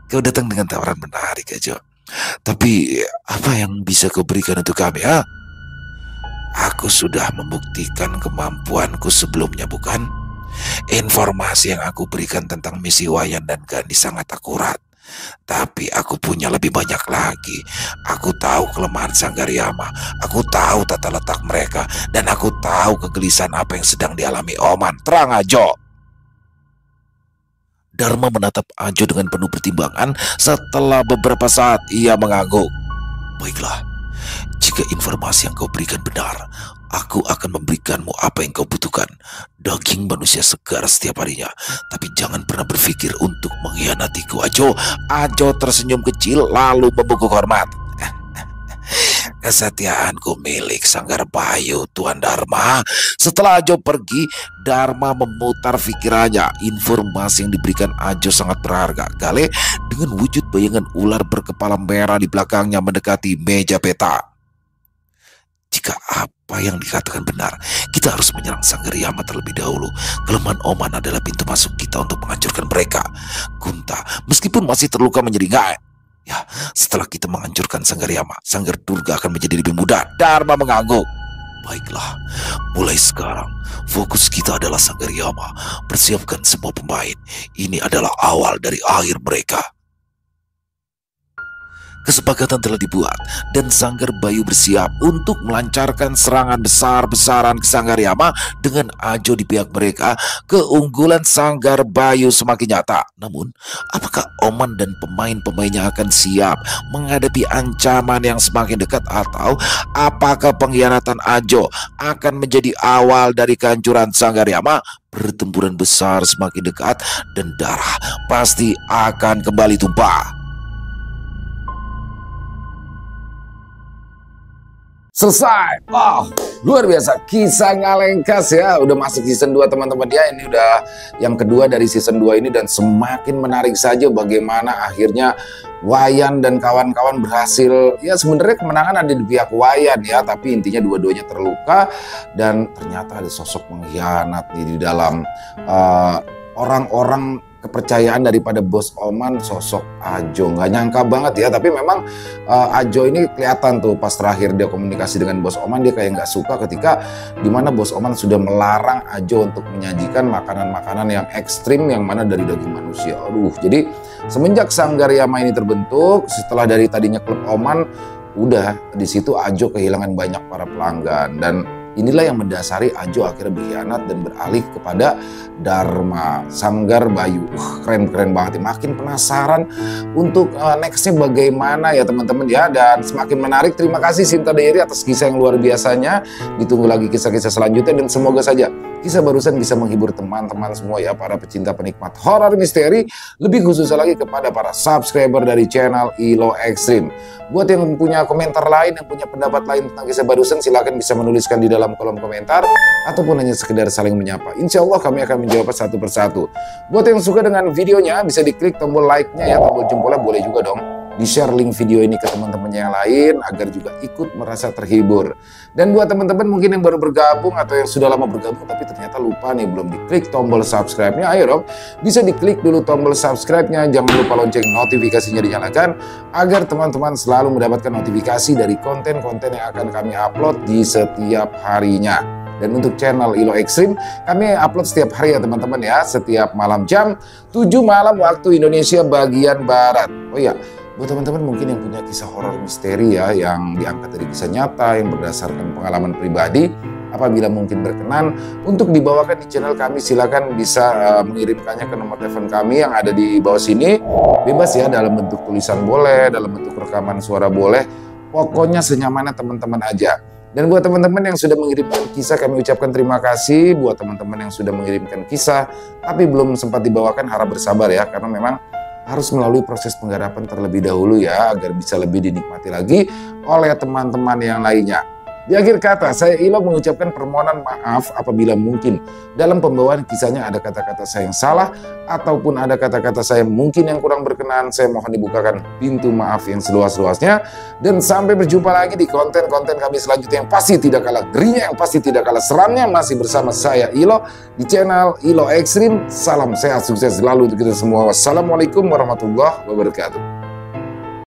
Kau datang dengan tawaran menarik, Ajo. Tapi apa yang bisa kau berikan untuk kami, Aku sudah membuktikan kemampuanku sebelumnya, bukan? Informasi yang aku berikan tentang misi Wayan dan Gandhi sangat akurat. Tapi aku punya lebih banyak lagi. Aku tahu kelemahan Sanggar Yama. Aku tahu tata letak mereka. Dan aku tahu kegelisahan apa yang sedang dialami Oman. Terang, Ajo. Dharma menatap Ajo dengan penuh pertimbangan. Setelah beberapa saat ia mengangguk. Baiklah, jika informasi yang kau berikan benar, aku akan memberikanmu apa yang kau butuhkan. Daging manusia segar setiap harinya. Tapi jangan pernah berpikir untuk mengkhianatiku, Ajo. Ajo tersenyum kecil lalu membungkuk hormat. Kesetiaanku milik Sanggar Bayu, Tuan Dharma. Setelah Ajo pergi, Dharma memutar pikirannya. Informasi yang diberikan Ajo sangat berharga. Gale dengan wujud bayangan ular berkepala merah di belakangnya mendekati meja peta. Jika apa yang dikatakan benar, kita harus menyerang Sanggar Yama terlebih dahulu. Kelemahan Oman adalah pintu masuk kita untuk menghancurkan mereka. Kunta, meskipun masih terluka, menyeringai. Ya, setelah kita menghancurkan Sanggar Yama, Sanggar Durga akan menjadi lebih mudah. Dharma mengangguk. Baiklah, mulai sekarang fokus kita adalah Sanggar Yama. Persiapkan semua pemain. Ini adalah awal dari akhir mereka. Kesepakatan telah dibuat dan Sanggar Bayu bersiap untuk melancarkan serangan besar-besaran ke Sanggar Yama. Dengan Ajo di pihak mereka, keunggulan Sanggar Bayu semakin nyata. Namun, apakah Oman dan pemain-pemainnya akan siap menghadapi ancaman yang semakin dekat, atau apakah pengkhianatan Ajo akan menjadi awal dari kehancuran Sanggar Yama? Pertempuran besar semakin dekat dan darah pasti akan kembali tumpah. Selesai. Wow, Luar biasa, kisah Ngalengkas ya, udah masuk season 2 teman-teman ya. Ini udah yang kedua dari season 2 ini dan semakin menarik saja bagaimana akhirnya Wayan dan kawan-kawan berhasil. Ya sebenarnya kemenangan ada di pihak Wayan ya, tapi intinya dua-duanya terluka dan ternyata ada sosok pengkhianat di dalam orang-orang kepercayaan daripada Bos Oman, sosok Ajo. Nggak nyangka banget ya, tapi memang Ajo ini kelihatan tuh pas terakhir dia komunikasi dengan Bos Oman, dia kayak nggak suka ketika dimana Bos Oman sudah melarang Ajo untuk menyajikan makanan-makanan yang ekstrim yang mana dari daging manusia. Aduh, jadi semenjak Sanggar Yama ini terbentuk, setelah dari tadinya klub Oman, udah di situ Ajo kehilangan banyak para pelanggan dan inilah yang mendasari Ajo akhirnya berkhianat dan beralih kepada Dharma Sanggar Bayu. Keren banget ya. Makin penasaran untuk nextnya bagaimana ya teman-teman ya. Dan semakin menarik. Terima kasih Sinta Deiri atas kisah yang luar biasanya. Ditunggu lagi kisah-kisah selanjutnya dan semoga saja kisah barusan bisa menghibur teman-teman semua ya, para pecinta penikmat horor misteri, lebih khususnya lagi kepada para subscriber dari channel Ilo Extreme. Buat yang punya komentar lain, yang punya pendapat lain tentang kisah barusan, silahkan bisa menuliskan di dalam kolom komentar ataupun hanya sekedar saling menyapa. Insya Allah kami akan menjawab satu persatu. Buat yang suka dengan videonya, bisa diklik tombol like-nya ya, tombol jempolnya boleh juga dong. Di-share link video ini ke teman-teman yang lain agar juga ikut merasa terhibur. Dan buat teman-teman mungkin yang baru bergabung atau yang sudah lama bergabung tapi ternyata lupa nih belum diklik tombol subscribe-nya, ayo dong bisa diklik dulu tombol subscribe-nya, jangan lupa lonceng notifikasinya dinyalakan agar teman-teman selalu mendapatkan notifikasi dari konten-konten yang akan kami upload di setiap harinya. Dan untuk channel Ilo Extreme, kami upload setiap hari ya teman-teman ya, setiap malam jam 7 malam waktu Indonesia bagian Barat. Oh iya, buat teman-teman mungkin yang punya kisah horor misteri ya, yang diangkat dari kisah nyata, yang berdasarkan pengalaman pribadi, apabila mungkin berkenan untuk dibawakan di channel kami, silakan bisa mengirimkannya ke nomor telepon kami yang ada di bawah sini. Bebas ya, dalam bentuk tulisan boleh, dalam bentuk rekaman suara boleh, pokoknya senyamannya teman-teman aja. Dan buat teman-teman yang sudah mengirimkan kisah, kami ucapkan terima kasih. Buat teman-teman yang sudah mengirimkan kisah tapi belum sempat dibawakan, harap bersabar ya, karena memang harus melalui proses penggarapan terlebih dahulu ya, agar bisa lebih dinikmati lagi oleh teman-teman yang lainnya. Di akhir kata, saya Ilo mengucapkan permohonan maaf apabila mungkin dalam pembawaan kisahnya ada kata-kata saya yang salah ataupun ada kata-kata saya mungkin yang kurang berkenan. Saya mohon dibukakan pintu maaf yang seluas-luasnya. Dan sampai berjumpa lagi di konten-konten kami selanjutnya yang pasti tidak kalah gerinya, yang pasti tidak kalah seramnya. Masih bersama saya Ilo di channel Ilo Extreme. Salam sehat, sukses selalu untuk kita semua. Wassalamualaikum warahmatullahi wabarakatuh.